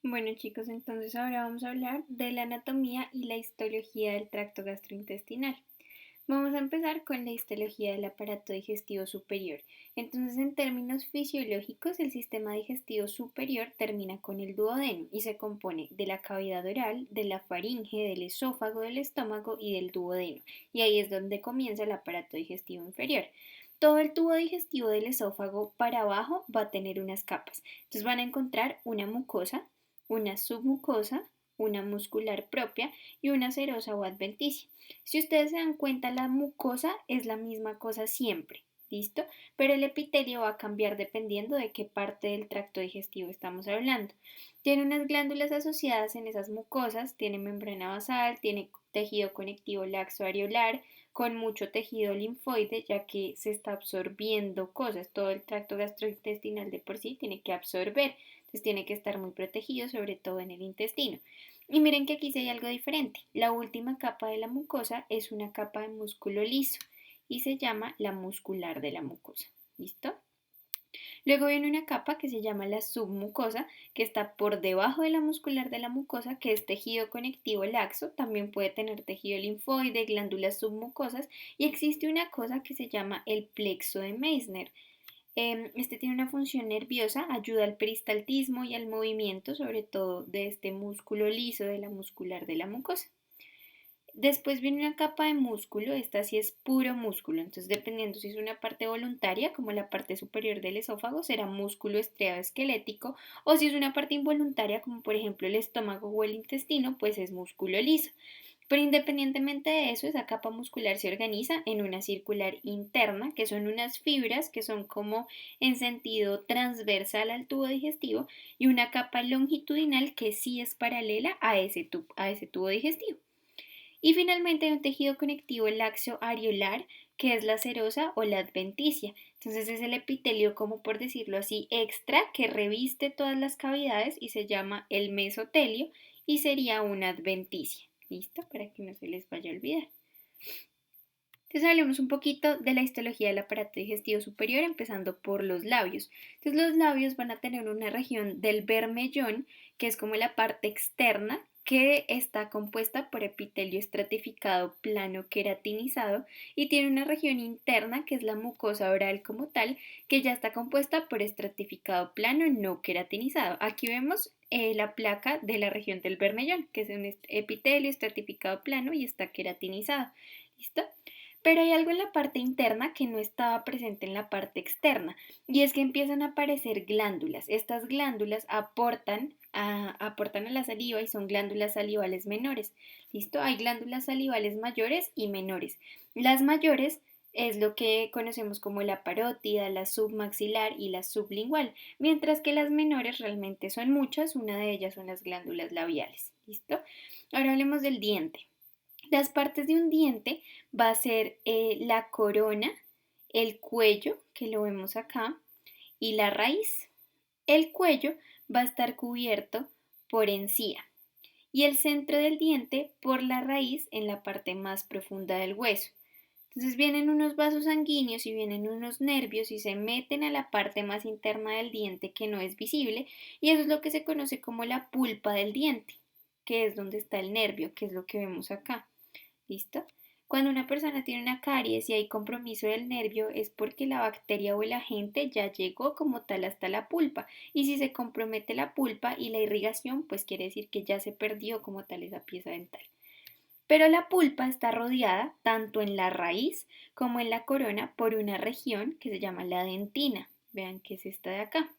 Bueno chicos, entonces ahora vamos a hablar de la anatomía y la histología del tracto gastrointestinal. Vamos a empezar con la histología del aparato digestivo superior. Entonces, en términos fisiológicos, el sistema digestivo superior termina con el duodeno y se compone de la cavidad oral, de la faringe, del esófago, del estómago y del duodeno. Y ahí es donde comienza el aparato digestivo inferior. Todo el tubo digestivo del esófago para abajo va a tener unas capas. Entonces van a encontrar una mucosa, una submucosa, una muscular propia y una serosa o adventicia. Si ustedes se dan cuenta, la mucosa es la misma cosa siempre, ¿listo? Pero el epitelio va a cambiar dependiendo de qué parte del tracto digestivo estamos hablando. Tiene unas glándulas asociadas en esas mucosas, tiene membrana basal, tiene tejido conectivo laxo areolar, con mucho tejido linfoide, ya que se está absorbiendo cosas. Todo el tracto gastrointestinal de por sí tiene que absorber, entonces tiene que estar muy protegido, sobre todo en el intestino. Y miren que aquí sí hay algo diferente. La última capa de la mucosa es una capa de músculo liso y se llama la muscular de la mucosa. ¿Listo? Luego viene una capa que se llama la submucosa, que está por debajo de la muscular de la mucosa, que es tejido conectivo laxo, también puede tener tejido linfoide, glándulas submucosas, y existe una cosa que se llama el plexo de Meissner. Este tiene una función nerviosa, ayuda al peristaltismo y al movimiento, sobre todo de este músculo liso de la muscular de la mucosa. Después viene una capa de músculo, esta sí es puro músculo, entonces dependiendo si es una parte voluntaria, como la parte superior del esófago, será músculo estriado esquelético, o si es una parte involuntaria, como por ejemplo el estómago o el intestino, pues es músculo liso. Pero independientemente de eso, esa capa muscular se organiza en una circular interna, que son unas fibras que son como en sentido transversal al tubo digestivo, y una capa longitudinal que sí es paralela a ese tubo digestivo. Y finalmente hay un tejido conectivo laxo areolar, que es la serosa o la adventicia. Entonces es el epitelio, como por decirlo así, extra que reviste todas las cavidades y se llama el mesotelio y sería una adventicia. ¿Listo? Para que no se les vaya a olvidar. Entonces hablemos un poquito de la histología del aparato digestivo superior, empezando por los labios. Entonces los labios van a tener una región del bermellón, que es como la parte externa, que está compuesta por epitelio estratificado plano queratinizado y tiene una región interna, que es la mucosa oral como tal, que ya está compuesta por estratificado plano no queratinizado. Aquí vemos la placa de la región del bermellón, que es un epitelio estratificado plano y está queratinizado. ¿Listo? Pero hay algo en la parte interna que no estaba presente en la parte externa, y es que empiezan a aparecer glándulas. Estas glándulas aportan a la saliva y son glándulas salivales menores. ¿Listo? Hay glándulas salivales mayores y menores. Las mayores es lo que conocemos como la parótida, la submaxilar y la sublingual, mientras que las menores realmente son muchas, una de ellas son las glándulas labiales. ¿Listo? Ahora hablemos del diente. Las partes de un diente va a ser la corona, el cuello, que lo vemos acá, y la raíz. El cuello va a estar cubierto por encía y el centro del diente por la raíz en la parte más profunda del hueso. Entonces vienen unos vasos sanguíneos y vienen unos nervios y se meten a la parte más interna del diente que no es visible, y eso es lo que se conoce como la pulpa del diente, que es donde está el nervio, que es lo que vemos acá. ¿Listo? Cuando una persona tiene una caries y hay compromiso del nervio es porque la bacteria o el agente ya llegó como tal hasta la pulpa, y si se compromete la pulpa y la irrigación, pues quiere decir que ya se perdió como tal esa pieza dental. Pero la pulpa está rodeada tanto en la raíz como en la corona por una región que se llama la dentina. Vean que es esta de acá.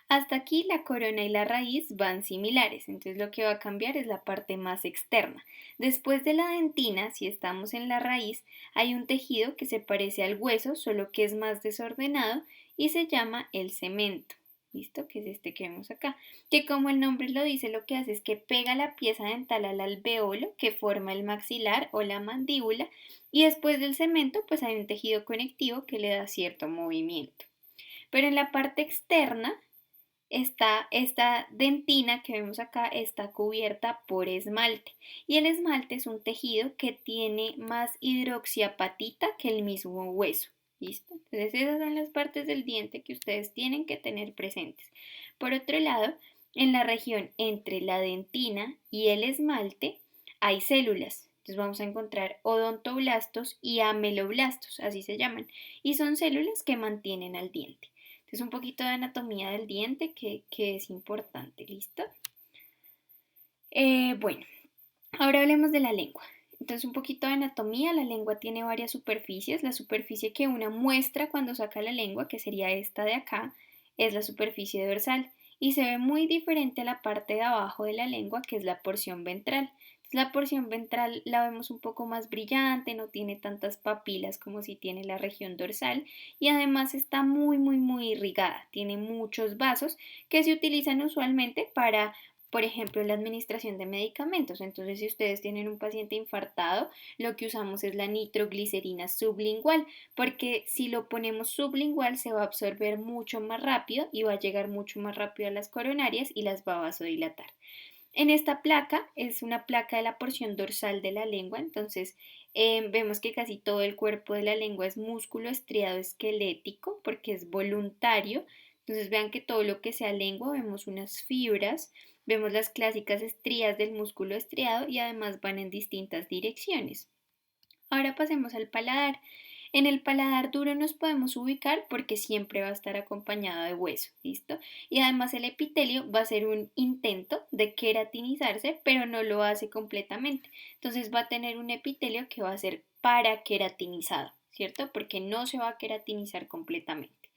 Hasta aquí la corona y la raíz van similares, entonces lo que va a cambiar es la parte más externa. Después de la dentina, si estamos en la raíz, hay un tejido que se parece al hueso, solo que es más desordenado y se llama el cemento. ¿Listo? Que es este que vemos acá. Que como el nombre lo dice, lo que hace es que pega la pieza dental al alveolo que forma el maxilar o la mandíbula, y después del cemento pues hay un tejido conectivo que le da cierto movimiento. Pero en la parte externa, esta dentina que vemos acá está cubierta por esmalte, y el esmalte es un tejido que tiene más hidroxiapatita que el mismo hueso. ¿Listo? Entonces esas son las partes del diente que ustedes tienen que tener presentes. Por otro lado, En la región entre la dentina y el esmalte hay células. Entonces vamos a encontrar odontoblastos y ameloblastos, así se llaman, y son células que mantienen al diente. Entonces un poquito de anatomía del diente que es importante, ¿listo? Bueno, ahora hablemos de la lengua. Entonces, un poquito de anatomía. La lengua tiene varias superficies. La superficie que una muestra cuando saca la lengua, que sería esta de acá, es la superficie dorsal y se ve muy diferente a la parte de abajo de la lengua, que es la porción ventral. Entonces, la porción ventral la vemos un poco más brillante, no tiene tantas papilas como si tiene la región dorsal y además está muy irrigada. Tiene muchos vasos que se utilizan usualmente para, por ejemplo, la administración de medicamentos. Entonces, si ustedes tienen un paciente infartado, lo que usamos es la nitroglicerina sublingual, porque si lo ponemos sublingual se va a absorber mucho más rápido y va a llegar mucho más rápido a las coronarias y las va a vasodilatar. En esta placa es una placa de la porción dorsal de la lengua, entonces vemos que casi todo el cuerpo de la lengua es músculo estriado esquelético porque es voluntario. Entonces vean que todo lo que sea lengua vemos unas fibras, vemos las clásicas estrías del músculo estriado y además van en distintas direcciones. Ahora pasemos al paladar. En el paladar duro nos podemos ubicar porque siempre va a estar acompañado de hueso, ¿listo? Y además el epitelio va a ser un intento de queratinizarse, pero no lo hace completamente. Entonces va a tener un epitelio que va a ser paraqueratinizado, ¿cierto? Porque no se va a queratinizar completamente.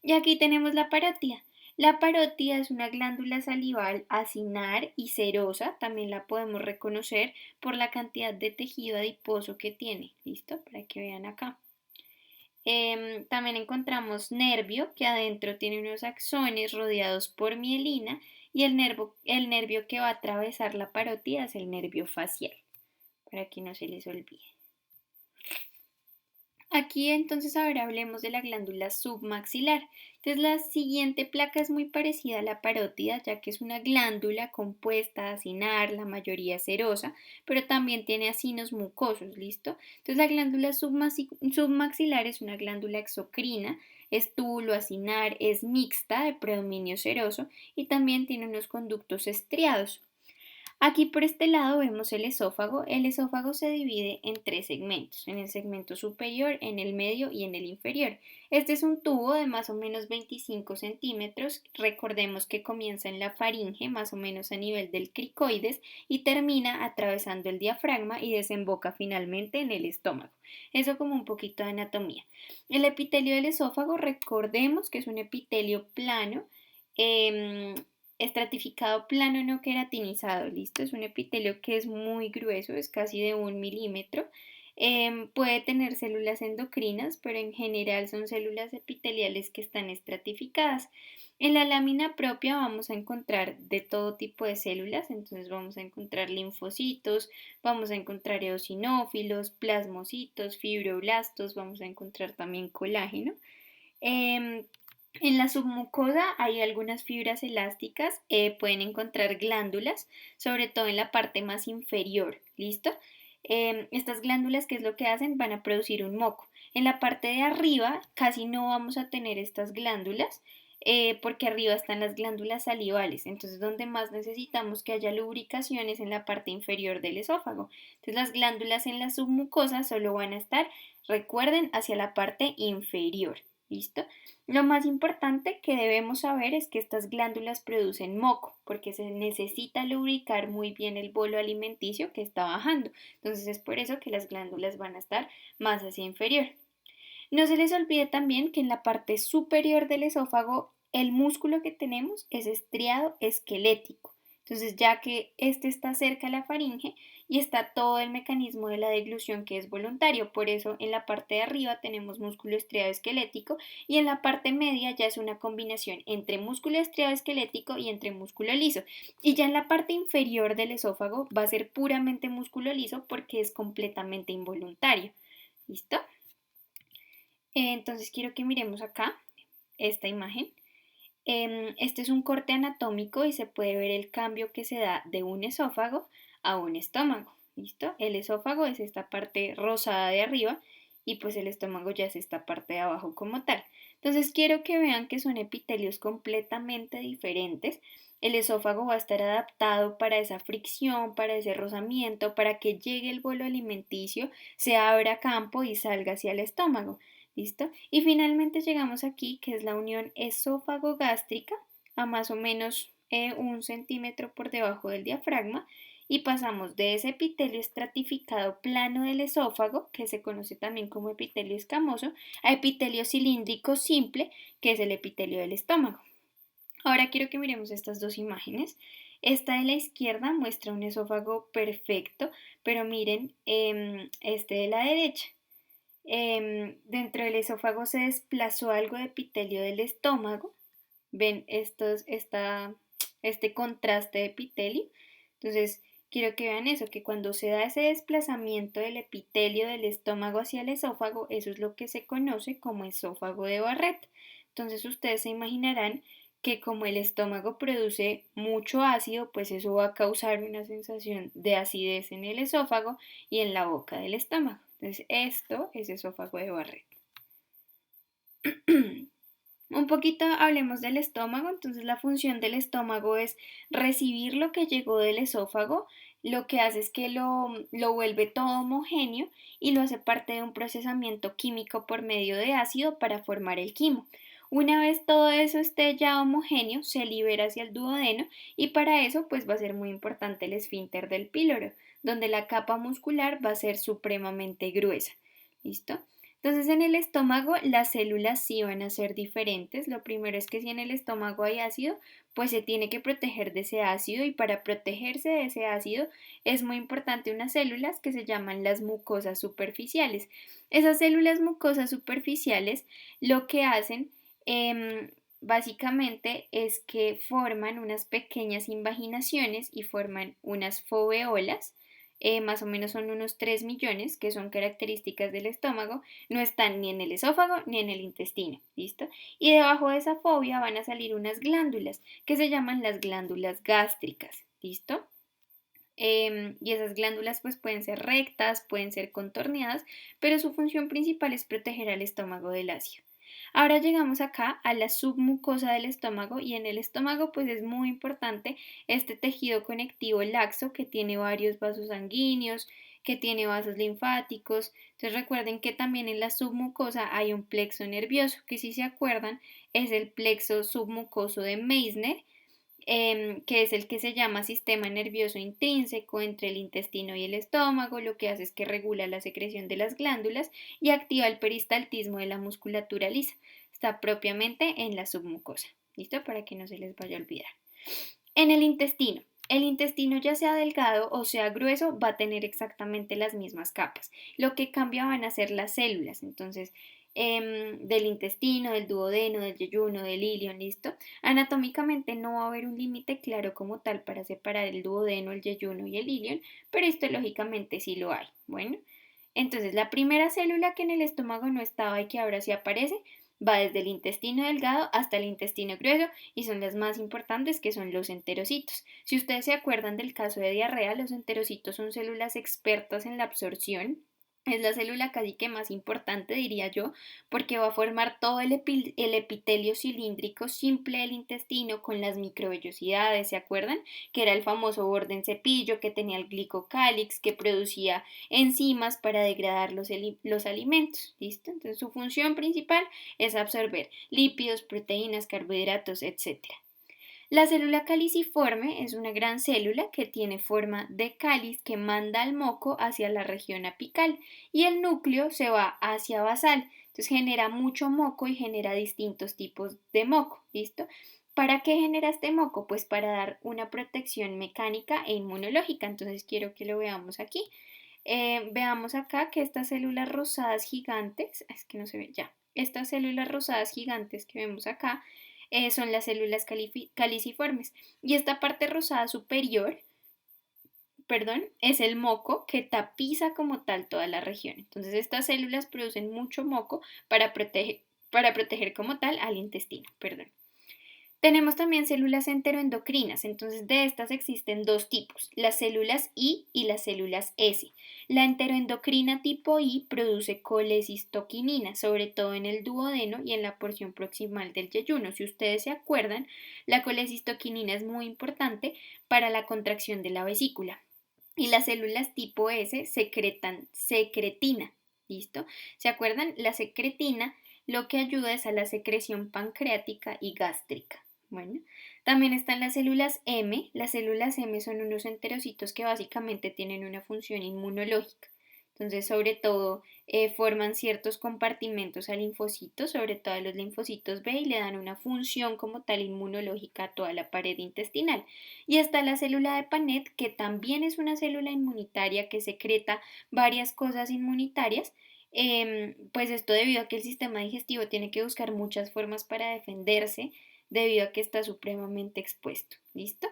Y aquí tenemos la parótida. La parótida es una glándula salival acinar y serosa, también la podemos reconocer por la cantidad de tejido adiposo que tiene, ¿listo? Para que vean acá. También encontramos nervio, que adentro tiene unos axones rodeados por mielina, y el nervio que va a atravesar la parótida es el nervio facial, para que no se les olvide. Aquí entonces ahora hablemos de la glándula submaxilar. Entonces la siguiente placa es muy parecida a la parótida, ya que es una glándula compuesta acinar, la mayoría serosa, pero también tiene acinos mucosos, ¿listo? Entonces la glándula submaxilar es una glándula exocrina, es túbulo-acinar, es mixta de predominio seroso y también tiene unos conductos estriados. Aquí por este lado vemos el esófago. El esófago se divide en tres segmentos, en el segmento superior, en el medio y en el inferior. Este es un tubo de más o menos 25 centímetros. Recordemos que comienza en la faringe, más o menos a nivel del cricoides, y termina atravesando el diafragma y desemboca finalmente en el estómago. Eso como un poquito de anatomía. El epitelio del esófago, recordemos que es un epitelio plano. em, Estratificado plano no queratinizado, listo, es un epitelio que es muy grueso, es casi de 1 milímetro. Puede tener células endocrinas, pero en general son células epiteliales que están estratificadas. En la lámina propia vamos a encontrar de todo tipo de células, entonces vamos a encontrar linfocitos, vamos a encontrar eosinófilos, plasmocitos, fibroblastos, vamos a encontrar también colágeno. Em, en la submucosa hay algunas fibras elásticas, pueden encontrar glándulas, sobre todo en la parte más inferior, ¿listo? Estas glándulas, ¿qué es lo que hacen? Van a producir un moco. En la parte de arriba casi no vamos a tener estas glándulas, porque arriba están las glándulas salivales, entonces donde más necesitamos que haya lubricación es en la parte inferior del esófago. Entonces las glándulas en la submucosa solo van a estar, recuerden, hacia la parte inferior. ¿Listo? Lo más importante que debemos saber es que estas glándulas producen moco, porque se necesita lubricar muy bien el bolo alimenticio que está bajando. Entonces es por eso que las glándulas van a estar más hacia inferior. No se les olvide también que en la parte superior del esófago el músculo que tenemos es estriado esquelético. Entonces, ya que este está cerca a la faringe y está todo el mecanismo de la deglución que es voluntario, por eso en la parte de arriba tenemos músculo estriado esquelético y en la parte media ya es una combinación entre músculo estriado esquelético y entre músculo liso. Y ya en la parte inferior del esófago va a ser puramente músculo liso porque es completamente involuntario. ¿Listo? Entonces quiero que miremos acá esta imagen. Este es un corte anatómico y se puede ver el cambio que se da de un esófago a un estómago. ¿Listo? El esófago es esta parte rosada de arriba y pues el estómago ya es esta parte de abajo como tal. Entonces quiero que vean que son epitelios completamente diferentes. el esófago va a estar adaptado para esa fricción, para ese rozamiento, para que llegue el bolo alimenticio, se abra campo y salga hacia el estómago. ¿Listo? Y finalmente llegamos aquí, que es la unión esófago-gástrica, a más o menos 1 centímetro por debajo del diafragma, y pasamos de ese epitelio estratificado plano del esófago, que se conoce también como epitelio escamoso, a epitelio cilíndrico simple, que es el epitelio del estómago. Ahora quiero que miremos estas dos imágenes. Esta de la izquierda muestra un esófago perfecto, pero miren este de la derecha. Dentro del esófago se desplazó algo de epitelio del estómago. Ven este contraste de epitelio. Entonces, quiero que vean eso, que cuando se da ese desplazamiento del epitelio del estómago hacia el esófago, eso es lo que se conoce como esófago de Barrett. Entonces, ustedes se imaginarán que como el estómago produce mucho ácido, pues eso va a causar una sensación de acidez en el esófago y en la boca del estómago. Entonces, esto es esófago de Barrett. Un poquito hablemos del estómago. Entonces la función del estómago es recibir lo que llegó del esófago, lo que hace es que lo vuelve todo homogéneo y lo hace parte de un procesamiento químico por medio de ácido para formar el quimo. Una vez todo eso esté ya homogéneo, se libera hacia el duodeno y para eso pues va a ser muy importante el esfínter del píloro, donde la capa muscular va a ser supremamente gruesa. ¿Listo? Entonces en el estómago las células sí van a ser diferentes. Lo primero es que si en el estómago hay ácido, pues se tiene que proteger de ese ácido y para protegerse de ese ácido es muy importante unas células que se llaman las mucosas superficiales. Esas células mucosas superficiales lo que hacen básicamente es que forman unas pequeñas invaginaciones y forman unas foveolas. Más o menos son unos 3 millones, que son características del estómago, no están ni en el esófago ni en el intestino, ¿listo? Y debajo de esa fobia van a salir unas glándulas que se llaman las glándulas gástricas, ¿listo? Y esas glándulas pues pueden ser rectas, pueden ser contorneadas, pero su función principal es proteger al estómago del ácido. Ahora llegamos acá a la submucosa del estómago y en el estómago pues es muy importante este tejido conectivo laxo que tiene varios vasos sanguíneos, que tiene vasos linfáticos. Entonces recuerden que también en la submucosa hay un plexo nervioso que si se acuerdan es el plexo submucoso de Meissner, que es el que se llama sistema nervioso intrínseco entre el intestino y el estómago, lo que hace es que regula la secreción de las glándulas y activa el peristaltismo de la musculatura lisa. Está propiamente en la submucosa. ¿Listo? Para que no se les vaya a olvidar. En el intestino ya sea delgado o sea grueso va a tener exactamente las mismas capas. Lo que cambia van a ser las células. Entonces, del intestino, del duodeno, del yeyuno, del ilion, ¿listo? Anatómicamente no va a haber un límite claro como tal para separar el duodeno, el yeyuno y el ilion, pero histológicamente sí lo hay. Bueno, entonces la primera célula que en el estómago no estaba y que ahora sí aparece va desde el intestino delgado hasta el intestino grueso y son las más importantes que son los enterocitos. Si ustedes se acuerdan del caso de diarrea, los enterocitos son células expertas en la absorción. Es la célula casi que más importante, diría yo, porque va a formar todo el epitelio cilíndrico simple del intestino con las microvellosidades, ¿se acuerdan? Que era el famoso borde en cepillo que tenía el glicocálix que producía enzimas para degradar los alimentos, ¿listo? Entonces su función principal es absorber lípidos, proteínas, carbohidratos, etc. La célula caliciforme es una gran célula que tiene forma de cáliz que manda al moco hacia la región apical y el núcleo se va hacia basal. Entonces genera mucho moco y genera distintos tipos de moco. ¿Listo? ¿Para qué genera este moco? Pues para dar una protección mecánica e inmunológica. Entonces quiero que lo veamos aquí. Veamos acá que estas células rosadas gigantes, es que no se ve ya, estas células rosadas gigantes que vemos acá son las células caliciformes y esta parte rosada superior, perdón, es el moco que tapiza como tal toda la región. Entonces estas células producen mucho moco para proteger como tal al intestino, perdón. Tenemos también células enteroendocrinas, entonces de estas existen dos tipos, las células I y las células S. La enteroendocrina tipo I produce colecistoquinina, sobre todo en el duodeno y en la porción proximal del yeyuno. Si ustedes se acuerdan, la colecistoquinina es muy importante para la contracción de la vesícula. Y las células tipo S secretan secretina, ¿listo? ¿Se acuerdan? La secretina lo que ayuda es a la secreción pancreática y gástrica. Bueno, también están las células M. Las células M son unos enterocitos que básicamente tienen una función inmunológica. Entonces, sobre todo, forman ciertos compartimentos a linfocitos, sobre todo a los linfocitos B, y le dan una función como tal inmunológica a toda la pared intestinal. Y está la célula de Panet, que también es una célula inmunitaria que secreta varias cosas inmunitarias. Pues esto debido a que el sistema digestivo tiene que buscar muchas formas para defenderse debido a que está supremamente expuesto. ¿Listo?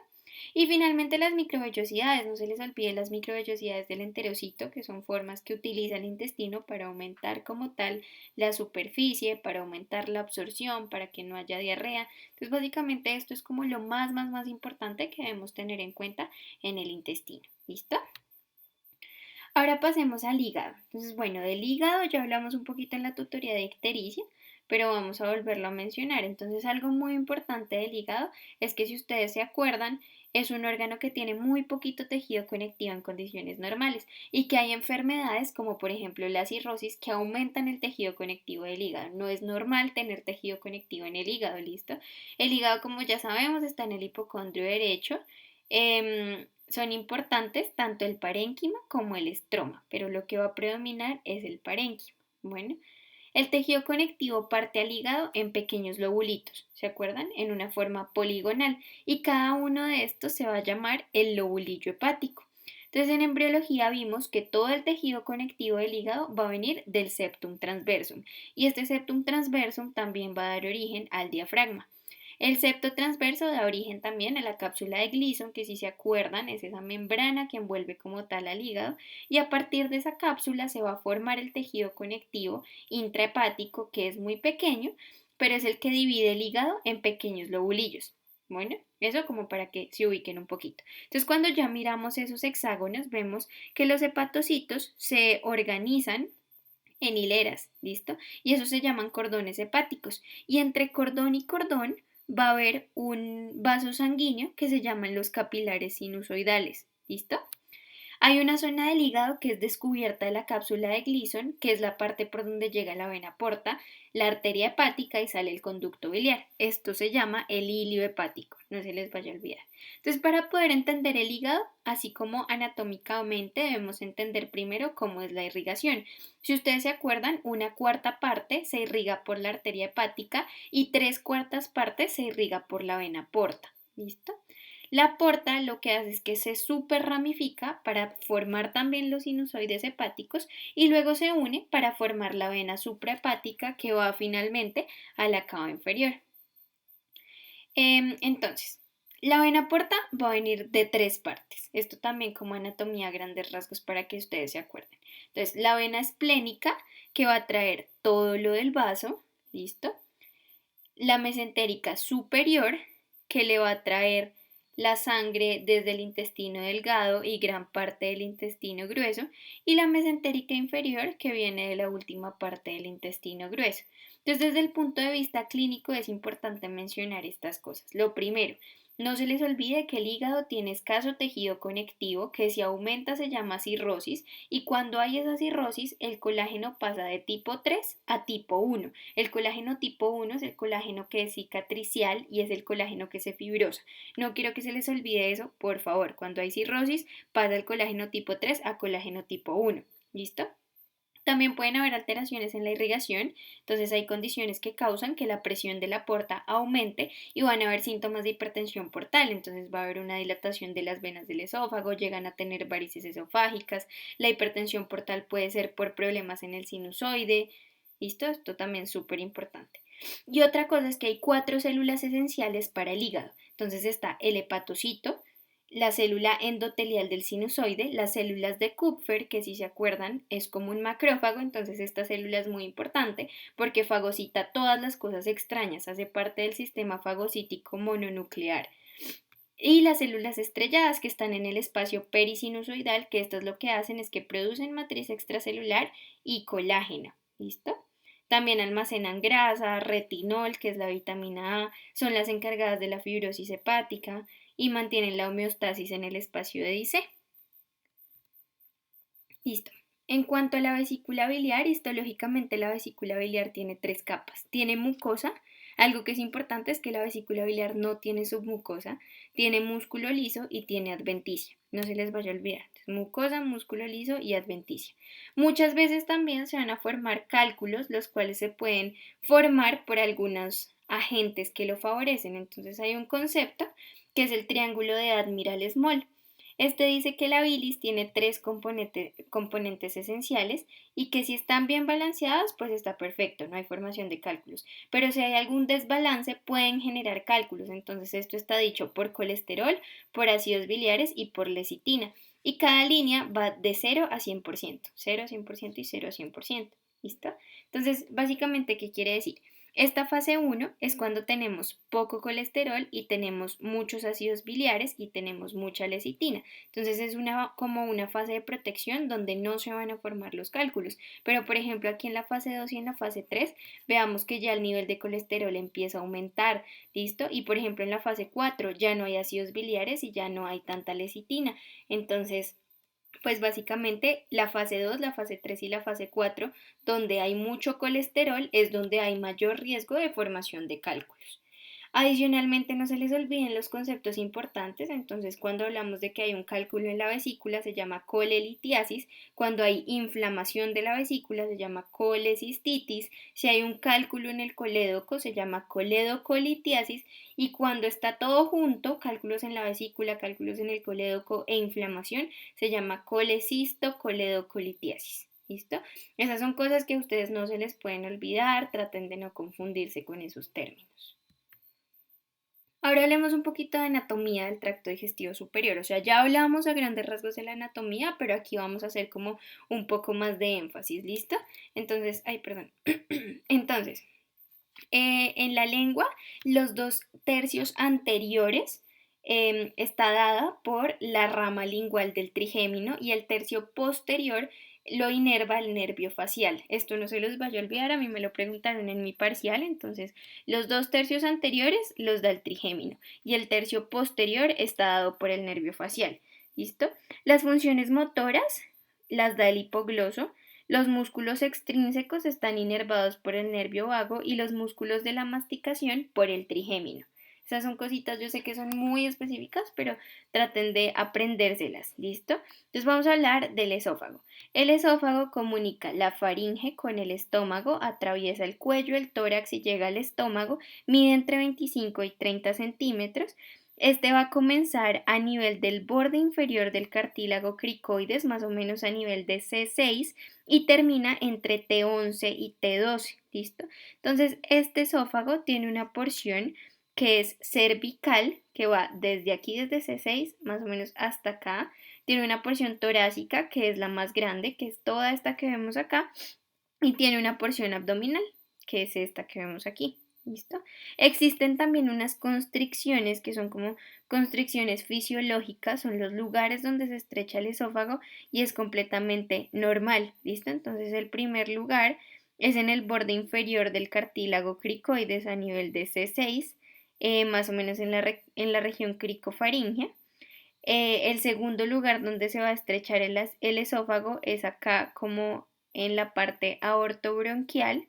Y finalmente las microvellosidades, no se les olvide las microvellosidades del enterocito, que son formas que utiliza el intestino para aumentar como tal la superficie, para aumentar la absorción, para que no haya diarrea. Entonces básicamente esto es como lo más importante que debemos tener en cuenta en el intestino. ¿Listo? Ahora pasemos al hígado. Entonces, bueno, del hígado ya hablamos un poquito en la tutoría de ictericia, pero vamos a volverlo a mencionar. Entonces, algo muy importante del hígado es que si ustedes se acuerdan, es un órgano que tiene muy poquito tejido conectivo en condiciones normales y que hay enfermedades como por ejemplo la cirrosis que aumentan el tejido conectivo del hígado. No es normal tener tejido conectivo en el hígado, ¿listo? El hígado, como ya sabemos, está en el hipocondrio derecho. Son importantes tanto el parénquima como el estroma, pero lo que va a predominar es el parénquima. Bueno, el tejido conectivo parte al hígado en pequeños lobulitos, ¿se acuerdan? En una forma poligonal y cada uno de estos se va a llamar el lobulillo hepático. Entonces en embriología vimos que todo el tejido conectivo del hígado va a venir del septum transversum y este septum transversum también va a dar origen al diafragma. El septo transverso da origen también a la cápsula de Gleason, que si se acuerdan es esa membrana que envuelve como tal al hígado, y a partir de esa cápsula se va a formar el tejido conectivo intrahepático, que es muy pequeño, pero es el que divide el hígado en pequeños lobulillos. Bueno, eso como para que se ubiquen un poquito. Entonces, cuando ya miramos esos hexágonos, vemos que los hepatocitos se organizan en hileras, ¿listo? Y eso se llaman cordones hepáticos. Y entre cordón y cordón va a haber un vaso sanguíneo que se llaman los capilares sinusoidales, ¿listo? Hay una zona del hígado que es descubierta de la cápsula de Gleason, que es la parte por donde llega la vena porta, la arteria hepática y sale el conducto biliar. Esto se llama el hilio hepático, no se les vaya a olvidar. Entonces, para poder entender el hígado, así como anatómicamente, debemos entender primero cómo es la irrigación. Si ustedes se acuerdan, una cuarta parte se irriga por la arteria hepática y tres cuartas partes se irriga por la vena porta. ¿Listo? La porta lo que hace es que se superramifica para formar también los sinusoides hepáticos y luego se une para formar la vena suprahepática que va finalmente a la cava inferior. Entonces, la vena porta va a venir de tres partes. Esto también como anatomía a grandes rasgos para que ustedes se acuerden. Entonces, la vena esplénica que va a traer todo lo del vaso, ¿listo? La mesentérica superior que le va a traer la sangre desde el intestino delgado y gran parte del intestino grueso, y la mesentérica inferior que viene de la última parte del intestino grueso. Entonces, desde el punto de vista clínico es importante mencionar estas cosas. Lo primero, no se les olvide que el hígado tiene escaso tejido conectivo, que si aumenta se llama cirrosis, y cuando hay esa cirrosis, el colágeno pasa de tipo 3 a tipo 1. El colágeno tipo 1 es el colágeno que es cicatricial y es el colágeno que se fibrosa. No quiero que se les olvide eso, por favor. Cuando hay cirrosis, pasa el colágeno tipo 3 a colágeno tipo 1. ¿Listo? También pueden haber alteraciones en la irrigación, entonces hay condiciones que causan que la presión de la porta aumente y van a haber síntomas de hipertensión portal, entonces va a haber una dilatación de las venas del esófago, llegan a tener varices esofágicas, la hipertensión portal puede ser por problemas en el sinusoide, ¿listo? Esto también es súper importante. Y otra cosa es que hay cuatro células esenciales para el hígado, entonces está el hepatocito, la célula endotelial del sinusoide, las células de Kupfer, que si se acuerdan es como un macrófago, entonces esta célula es muy importante porque fagocita todas las cosas extrañas, hace parte del sistema fagocítico mononuclear. Y las células estrelladas que están en el espacio perisinusoidal, que esto es lo que hacen es que producen matriz extracelular y colágeno, ¿listo? También almacenan grasa, retinol, que es la vitamina A, son las encargadas de la fibrosis hepática y mantienen la homeostasis en el espacio de Dice. Listo. En cuanto a la vesícula biliar, histológicamente la vesícula biliar tiene tres capas. Tiene mucosa, algo que es importante es que la vesícula biliar no tiene submucosa, tiene músculo liso y tiene adventicia. No se les vaya a olvidar. Entonces, mucosa, músculo liso y adventicia. Muchas veces también se van a formar cálculos, los cuales se pueden formar por algunos agentes que lo favorecen. Entonces hay un concepto que es el triángulo de Admiral-Small. Este dice que la bilis tiene tres componentes esenciales y que si están bien balanceados, pues está perfecto, no hay formación de cálculos. Pero si hay algún desbalance, pueden generar cálculos. Entonces esto está dicho por colesterol, por ácidos biliares y por lecitina. Y cada línea va de 0 a 100%, 0 a 100% y 0 a 100%. ¿Listo? Entonces, básicamente, ¿qué quiere decir? Esta fase 1 es cuando tenemos poco colesterol y tenemos muchos ácidos biliares y tenemos mucha lecitina. Entonces es como una fase de protección donde no se van a formar los cálculos. Pero por ejemplo aquí en la fase 2 y en la fase 3 veamos que ya el nivel de colesterol empieza a aumentar, ¿listo? Y por ejemplo en la fase 4 ya no hay ácidos biliares y ya no hay tanta lecitina. Entonces pues básicamente la fase 2, la fase 3 y la fase 4, donde hay mucho colesterol, es donde hay mayor riesgo de formación de cálculos. Adicionalmente, no se les olviden los conceptos importantes, entonces cuando hablamos de que hay un cálculo en la vesícula se llama colelitiasis, cuando hay inflamación de la vesícula se llama colecistitis, si hay un cálculo en el colédoco se llama coledocolitiasis y cuando está todo junto, cálculos en la vesícula, cálculos en el colédoco e inflamación, se llama colecisto-coledocolitiasis. ¿Listo? Esas son cosas que a ustedes no se les pueden olvidar, traten de no confundirse con esos términos. Ahora hablemos un poquito de anatomía del tracto digestivo superior, o sea, ya hablamos a grandes rasgos de la anatomía, pero aquí vamos a hacer como un poco más de énfasis, ¿listo? Entonces, ay, perdón. Entonces, en la lengua, los 2 tercios anteriores está dada por la rama lingual del trigémino y el tercio posterior lo inerva el nervio facial. Esto no se los vaya a olvidar, a mí me lo preguntaron en mi parcial, entonces los 2 tercios anteriores los da el trigémino y el tercio posterior está dado por el nervio facial. ¿Listo? Las funciones motoras las da el hipogloso. Los músculos extrínsecos están inervados por el nervio vago y los músculos de la masticación por el trigémino. Esas son cositas, yo sé que son muy específicas, pero traten de aprendérselas, ¿listo? Entonces vamos a hablar del esófago. El esófago comunica la faringe con el estómago, atraviesa el cuello, el tórax y llega al estómago, mide entre 25 y 30 centímetros. Este va a comenzar a nivel del borde inferior del cartílago cricoides, más o menos a nivel de C6, y termina entre T11 y T12, ¿listo? Entonces, este esófago tiene una porción que es cervical, que va desde aquí, desde C6, más o menos hasta acá. Tiene una porción torácica, que es la más grande, que es toda esta que vemos acá, y tiene una porción abdominal, que es esta que vemos aquí. ¿Listo? Existen también unas constricciones que son como constricciones fisiológicas, son los lugares donde se estrecha el esófago y es completamente normal. ¿Listo? Entonces el primer lugar es en el borde inferior del cartílago cricoides a nivel de C6, más o menos en la región cricofaringea. El segundo lugar donde se va a estrechar el esófago es acá como en la parte aortobronquial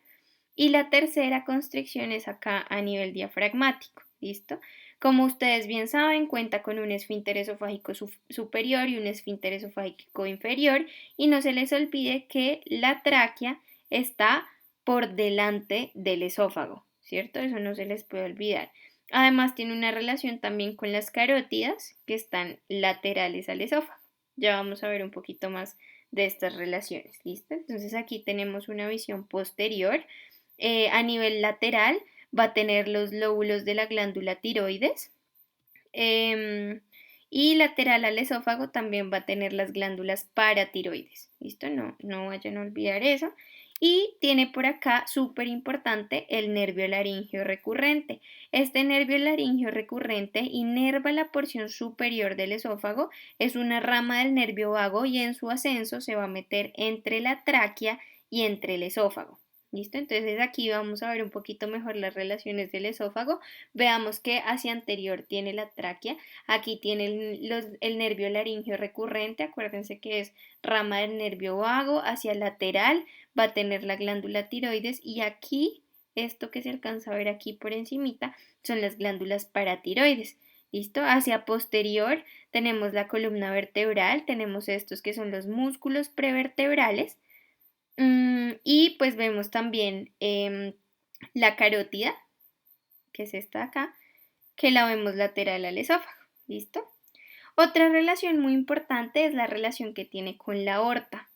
y la tercera constricción es acá a nivel diafragmático, ¿listo? Como ustedes bien saben, cuenta con un esfínter esofágico superior y un esfínter esofágico inferior y no se les olvide que la tráquea está por delante del esófago, ¿cierto? Eso no se les puede olvidar. Además tiene una relación también con las carótidas que están laterales al esófago. Ya vamos a ver un poquito más de estas relaciones, ¿listo? Entonces aquí tenemos una visión posterior. A nivel lateral va a tener los lóbulos de la glándula tiroides. Y lateral al esófago también va a tener las glándulas paratiroides. ¿Listo? No vayan a olvidar eso. Y tiene por acá, súper importante, el nervio laríngeo recurrente. Este nervio laríngeo recurrente inerva la porción superior del esófago, es una rama del nervio vago y en su ascenso se va a meter entre la tráquea y entre el esófago. ¿Listo? Entonces aquí vamos a ver un poquito mejor las relaciones del esófago. Veamos que hacia anterior tiene la tráquea, aquí tiene el nervio laríngeo recurrente, acuérdense que es rama del nervio vago, hacia lateral va a tener la glándula tiroides y aquí, esto que se alcanza a ver aquí por encimita, son las glándulas paratiroides. ¿Listo? Hacia posterior tenemos la columna vertebral, tenemos estos que son los músculos prevertebrales. Y pues vemos también la carótida, que es esta acá, que la vemos lateral al esófago. ¿Listo? Otra relación muy importante es la relación que tiene con la aorta.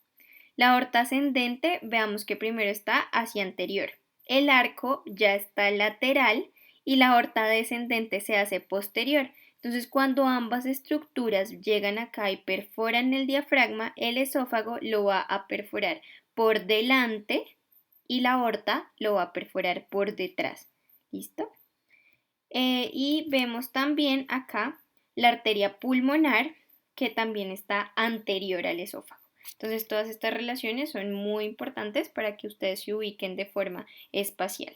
La aorta ascendente, veamos que primero está hacia anterior. El arco ya está lateral y la aorta descendente se hace posterior. Entonces, cuando ambas estructuras llegan acá y perforan el diafragma, el esófago lo va a perforar por delante y la aorta lo va a perforar por detrás. ¿Listo? Y vemos también acá la arteria pulmonar que también está anterior al esófago. Entonces todas estas relaciones son muy importantes para que ustedes se ubiquen de forma espacial.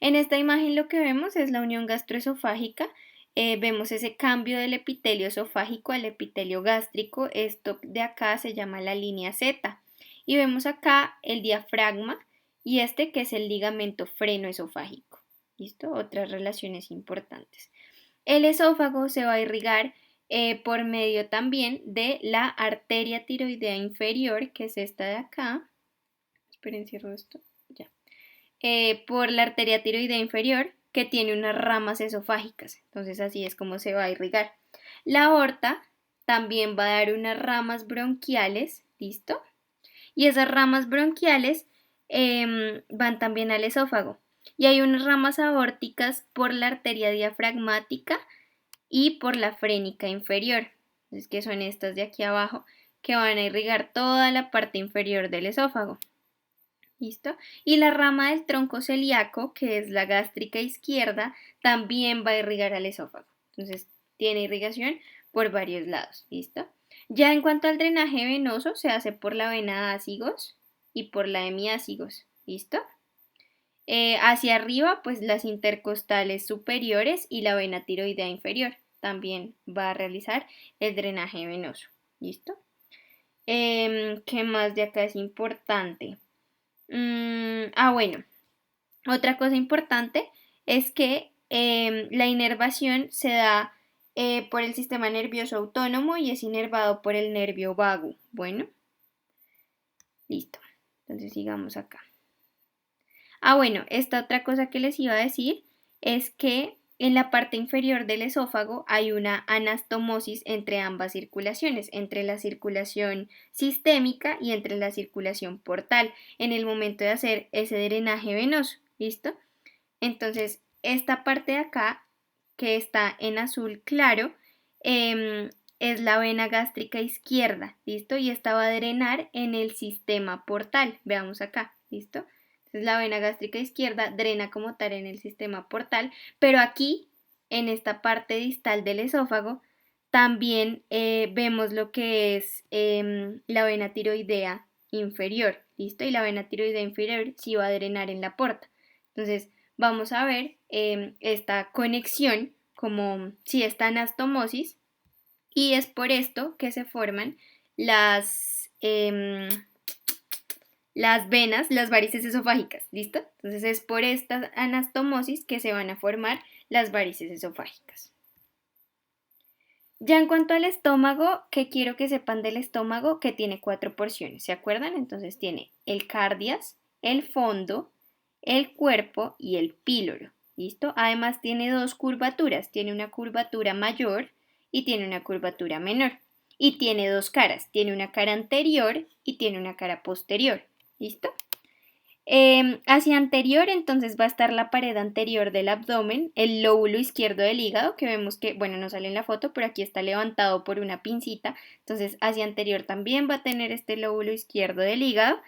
En esta imagen lo que vemos es la unión gastroesofágica. Vemos ese cambio del epitelio esofágico al epitelio gástrico. Esto de acá se llama la línea Z. Y vemos acá el diafragma y este que es el ligamento frenoesofágico. ¿Listo? Otras relaciones importantes. El esófago se va a irrigar por medio también de la arteria tiroidea inferior, que es esta de acá. Esperen, cierro esto. Ya. Por la arteria tiroidea inferior, que tiene unas ramas esofágicas. Entonces así es como se va a irrigar. La aorta también va a dar unas ramas bronquiales. ¿Listo? Y esas ramas bronquiales van también al esófago. Y hay unas ramas aórticas por la arteria diafragmática y por la frénica inferior, es que son estas de aquí abajo, que van a irrigar toda la parte inferior del esófago. ¿Listo? Y la rama del tronco celíaco, que es la gástrica izquierda, también va a irrigar al esófago. Entonces, tiene irrigación por varios lados. ¿Listo? Ya en cuanto al drenaje venoso, se hace por la vena ácigos y por la hemiácigos. ¿Listo? Hacia arriba, pues las intercostales superiores y la vena tiroidea inferior también va a realizar el drenaje venoso. ¿Listo? ¿Qué más de acá es importante? Bueno, otra cosa importante es que la inervación se da por el sistema nervioso autónomo y es inervado por el nervio vago. Bueno, listo. Entonces sigamos acá. Bueno, esta otra cosa que les iba a decir es que en la parte inferior del esófago hay una anastomosis entre ambas circulaciones, entre la circulación sistémica y entre la circulación portal, en el momento de hacer ese drenaje venoso. ¿Listo? Entonces, esta parte de acá, que está en azul claro, es la vena gástrica izquierda. ¿Listo? Y esta va a drenar en el sistema portal. Veamos acá. ¿Listo? Entonces la vena gástrica izquierda drena como tal en el sistema portal, pero aquí, en esta parte distal del esófago, también vemos lo que es la vena tiroidea inferior, ¿listo? Y la vena tiroidea inferior sí va a drenar en la porta. Entonces vamos a ver esta conexión como si está anastomosis y es por esto que se forman las venas, las varices esofágicas, ¿listo? Entonces es por esta anastomosis que se van a formar las varices esofágicas. Ya en cuanto al estómago, ¿qué quiero que sepan del estómago? Que tiene 4 porciones, ¿se acuerdan? Entonces tiene el cardias, el fondo, el cuerpo y el píloro, ¿listo? Además tiene dos curvaturas, tiene una curvatura mayor y tiene una curvatura menor. Y tiene dos caras, tiene una cara anterior y tiene una cara posterior. ¿Listo? Hacia anterior, entonces va a estar la pared anterior del abdomen, el lóbulo izquierdo del hígado, que vemos que, bueno, no sale en la foto, pero aquí está levantado por una pincita. Entonces, hacia anterior también va a tener este lóbulo izquierdo del hígado.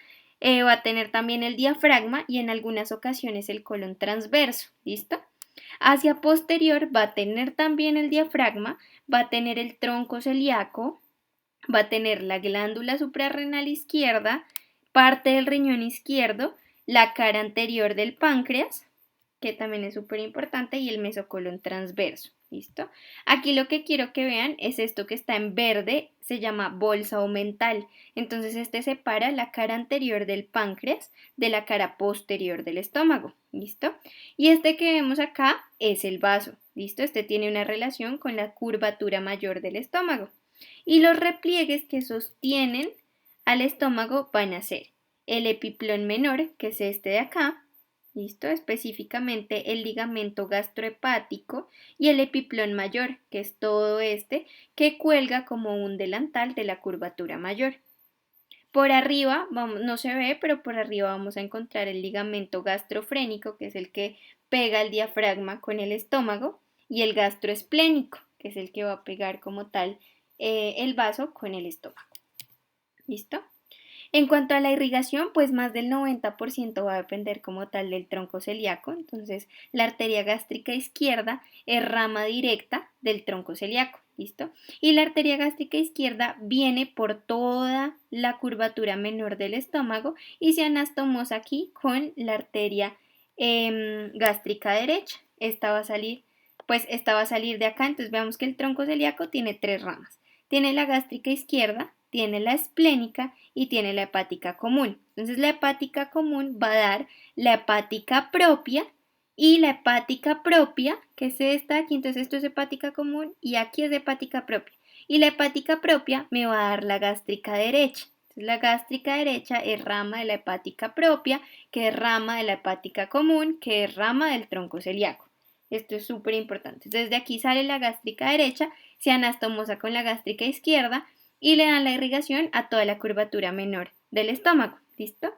Va a tener también el diafragma y en algunas ocasiones el colon transverso. ¿Listo? Hacia posterior va a tener también el diafragma, va a tener el tronco celíaco, va a tener la glándula suprarrenal izquierda, parte del riñón izquierdo, la cara anterior del páncreas, que también es súper importante, y el mesocolon transverso. ¿Listo? Aquí lo que quiero que vean es esto que está en verde, se llama bolsa omental. Entonces este separa la cara anterior del páncreas de la cara posterior del estómago. ¿Listo? Y este que vemos acá es el vaso. ¿Listo? Este tiene una relación con la curvatura mayor del estómago. Y los repliegues que sostienen al estómago van a ser el epiplón menor, que es este de acá, ¿listo? Específicamente el ligamento gastrohepático, y el epiplón mayor, que es todo este, que cuelga como un delantal de la curvatura mayor. Por arriba, no se ve, pero por arriba vamos a encontrar el ligamento gastrofrénico, que es el que pega el diafragma con el estómago, y el gastroesplénico, que es el que va a pegar como tal el vaso con el estómago. ¿Listo? En cuanto a la irrigación, pues más del 90% va a depender como tal del tronco celíaco. Entonces, la arteria gástrica izquierda es rama directa del tronco celíaco. ¿Listo? Y la arteria gástrica izquierda viene por toda la curvatura menor del estómago y se anastomosa aquí con la arteria gástrica derecha. Esta va a salir de acá. Entonces, veamos que el tronco celíaco tiene tres ramas. Tiene la gástrica izquierda, tiene la esplénica y tiene la hepática común. Entonces la hepática común va a dar la hepática propia y la hepática propia, que es esta aquí, entonces esto es hepática común y aquí es hepática propia. Y la hepática propia me va a dar la gástrica derecha. Entonces la gástrica derecha es rama de la hepática propia, que es rama de la hepática común, que es rama del tronco celíaco. Esto es súper importante. Entonces de aquí sale la gástrica derecha, se anastomosa con la gástrica izquierda y le dan la irrigación a toda la curvatura menor del estómago. ¿Listo?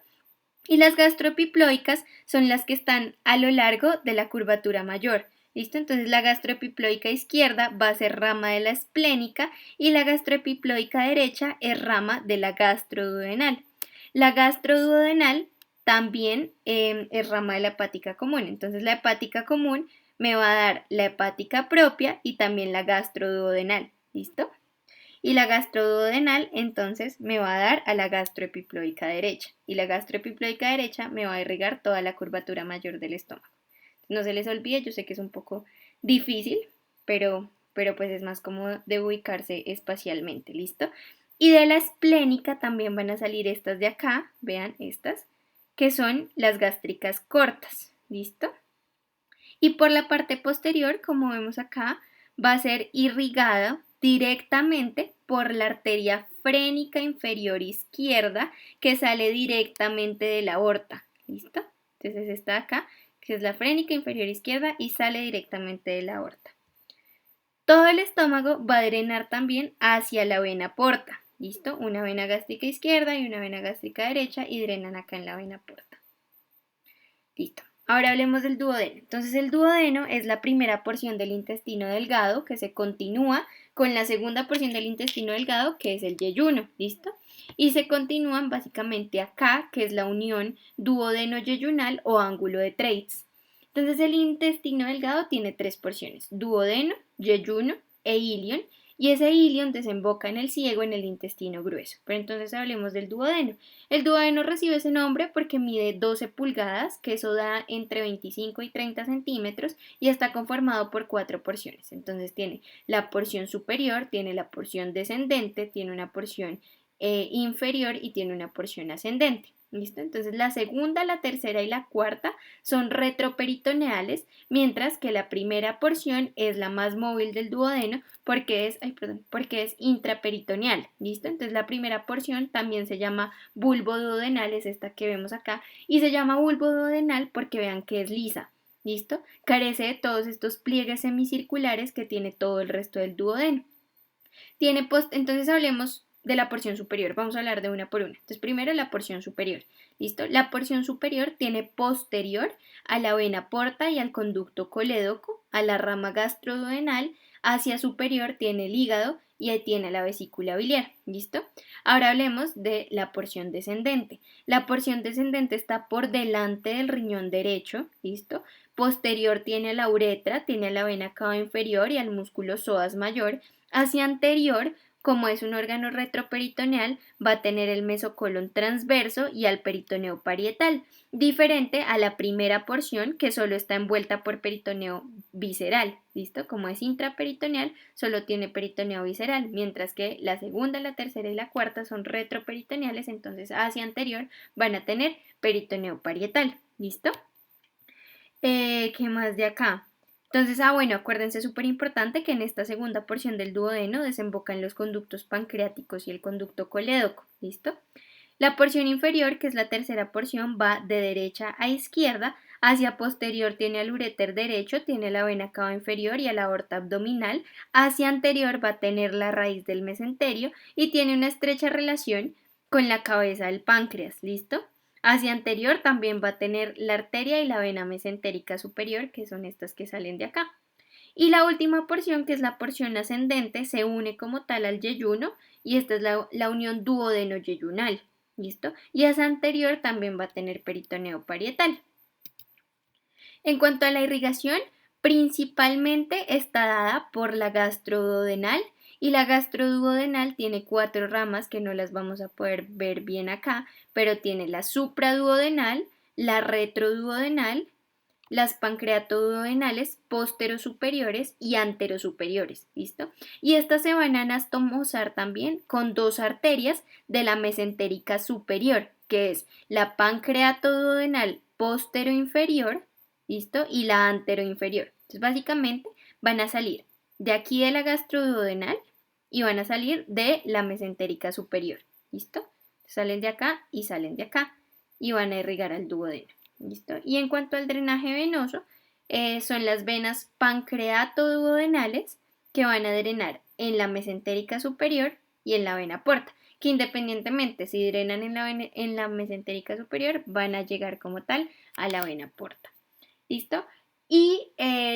Y las gastroepiploicas son las que están a lo largo de la curvatura mayor. ¿Listo? Entonces la gastroepiploica izquierda va a ser rama de la esplénica y la gastroepiploica derecha es rama de la gastroduodenal. La gastroduodenal también es rama de la hepática común. Entonces la hepática común me va a dar la hepática propia y también la gastroduodenal. ¿Listo? Y la gastroduodenal entonces me va a dar a la gastroepiploica derecha y la gastroepiploica derecha me va a irrigar toda la curvatura mayor del estómago. No se les olvide, yo sé que es un poco difícil, pero pues es más cómodo de ubicarse espacialmente, ¿listo? Y de la esplénica también van a salir estas de acá, vean estas, que son las gástricas cortas, ¿listo? Y por la parte posterior, como vemos acá, va a ser irrigada directamente por la arteria frénica inferior izquierda que sale directamente de la aorta. ¿Listo? Entonces está acá, que es la frénica inferior izquierda y sale directamente de la aorta. Todo el estómago va a drenar también hacia la vena porta. ¿Listo? Una vena gástrica izquierda y una vena gástrica derecha y drenan acá en la vena porta. Listo. Ahora hablemos del duodeno. Entonces el duodeno es la primera porción del intestino delgado que se continúa con la segunda porción del intestino delgado que es el yeyuno, ¿listo? Y se continúan básicamente acá, que es la unión duodeno-yeyunal o ángulo de Treitz. Entonces el intestino delgado tiene tres porciones, duodeno, yeyuno e ilion, y ese ilion desemboca en el ciego en el intestino grueso. Pero entonces hablemos del duodeno. El duodeno recibe ese nombre porque mide 12 pulgadas, que eso da entre 25 y 30 centímetros, y está conformado por cuatro porciones. Entonces tiene la porción superior, tiene la porción descendente, tiene una porción inferior y tiene una porción ascendente. ¿Listo? Entonces la segunda, la tercera y la cuarta son retroperitoneales, mientras que la primera porción es la más móvil del duodeno porque es intraperitoneal. ¿Listo? Entonces la primera porción también se llama bulbo duodenal, es esta que vemos acá, y se llama bulbo duodenal porque vean que es lisa. ¿Listo? Carece de todos estos pliegues semicirculares que tiene todo el resto del duodeno. Entonces hablemos de la porción superior. Vamos a hablar de una por una. Entonces, primero la porción superior. ¿Listo? La porción superior tiene posterior a la vena porta y al conducto colédoco, a la rama gastroduodenal, hacia superior tiene el hígado y ahí tiene la vesícula biliar. ¿Listo? Ahora hablemos de la porción descendente. La porción descendente está por delante del riñón derecho. ¿Listo? Posterior tiene a la uretra, tiene a la vena cava inferior y al músculo psoas mayor. Hacia anterior, como es un órgano retroperitoneal, va a tener el mesocolon transverso y al peritoneo parietal, diferente a la primera porción que solo está envuelta por peritoneo visceral, ¿listo? Como es intraperitoneal, solo tiene peritoneo visceral, mientras que la segunda, la tercera y la cuarta son retroperitoneales, entonces hacia anterior van a tener peritoneo parietal, ¿listo? ¿Qué más de acá? Entonces, bueno, acuérdense, súper importante que en esta segunda porción del duodeno desembocan los conductos pancreáticos y el conducto colédoco, ¿listo? La porción inferior, que es la tercera porción, va de derecha a izquierda, hacia posterior tiene al uréter derecho, tiene la vena cava inferior y a la aorta abdominal, hacia anterior va a tener la raíz del mesenterio y tiene una estrecha relación con la cabeza del páncreas, ¿listo? Hacia anterior también va a tener la arteria y la vena mesentérica superior, que son estas que salen de acá. Y la última porción, que es la porción ascendente, se une como tal al yeyuno y esta es la unión duodeno-yeyunal. ¿Listo? Y hacia anterior también va a tener peritoneo parietal. En cuanto a la irrigación, principalmente está dada por la gastroduodenal y la gastroduodenal tiene 4 ramas que no las vamos a poder ver bien acá, pero tiene la supraduodenal, la retroduodenal, las pancreatoduodenales posterosuperiores y anterosuperiores, ¿listo? Y estas se van a anastomosar también con 2 arterias de la mesentérica superior, que es la pancreatoduodenal posteroinferior, ¿listo? Y la anteroinferior. Entonces, básicamente van a salir de aquí de la gastroduodenal y van a salir de la mesentérica superior, ¿listo? Salen de acá y salen de acá y van a irrigar al duodeno. ¿Listo? Y en cuanto al drenaje venoso, son las venas pancreatoduodenales que van a drenar en la mesentérica superior y en la vena porta, que independientemente si drenan en la mesentérica superior, van a llegar como tal a la vena porta. ¿Listo? Y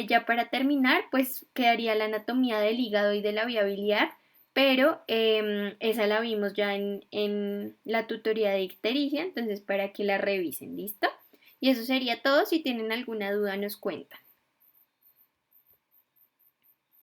ya para terminar, pues quedaría la anatomía del hígado y de la vía biliar, pero esa la vimos ya en la tutoría de ictericia, entonces para que la revisen, ¿listo? Y eso sería todo. Si tienen alguna duda nos cuentan.